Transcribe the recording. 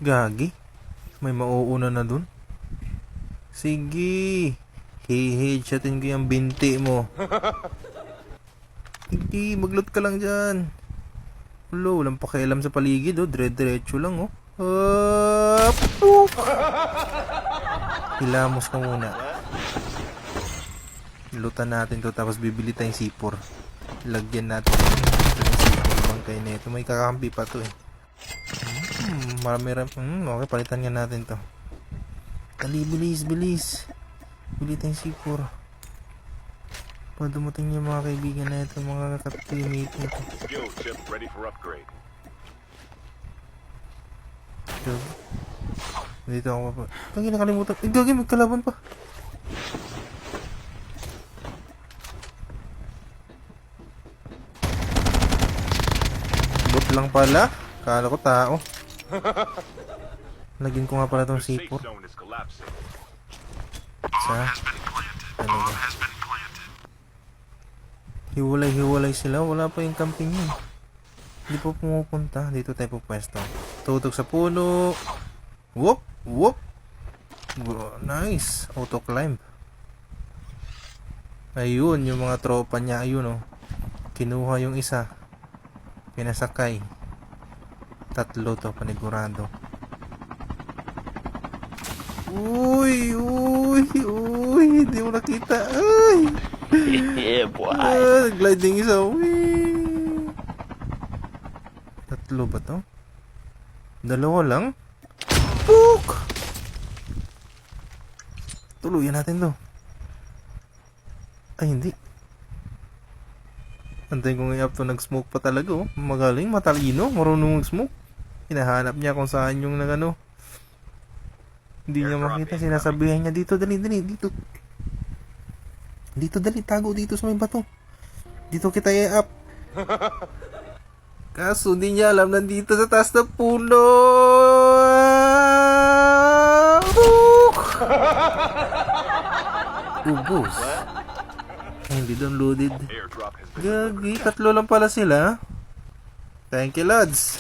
Gagi. May mauuna na dun. Sige. Headshotin ko yung binti mo. Hindi, magloot ka lang dyan. Ulo, walang pakialam sa paligid, oh. Dire-diretso lang, oh. Hilamos ka muna. Lutan natin to, tapos bibili tayong C4. Lagyan natin yung C4 bangkay na ito. May kakampi pa to, eh. Okay, palitan nga natin to. Dali, bilis. Bili tayong C4. Pag dumating yung mga kaibigan na ito, mga teammate nito. Skill chip ready for upgrade. Dito ako pa. Gagi, nakalimutan. Gagi, magkalaban pa. Bot lang pala. Kala ko tao. Lagyan ko nga pala tong Safe C4. zone is collapsing. Talaga. Hiwalay sila. Wala pa yung camping yun. Hindi pa pumupunta. Dito tayo pupwesto. Tutok sa puno. Whoop! Nice. Auto climb. Ayun, yung mga tropa niya. Ayun, oh. Kinuha yung isa. Pinasakay. 3 to, panigurado. Uy! Hindi mo nakita. Ay! Yeah, boy. Gliding isa. Uy! 3 ba to? 2 lang? Book! Tuluyan natin to. Ay, hindi. Antayin ko ngayon up to nag-smoke pa talaga, oh. Magaling, matalino, marunong mag-smoke. Hinahanap niya kung saan yung nagano. Hindi niya makita, sinasabihan niya dito, dali, dito. Dito, dali, tago dito sa may bato. Dito kita i-up. Kaso hindi niya alam, nandito sa taas ng puno. Ubus. Ay, hindi downloaded. Airdrop has been delivered. Gagi, 3 lang pala sila. Thank you, lads.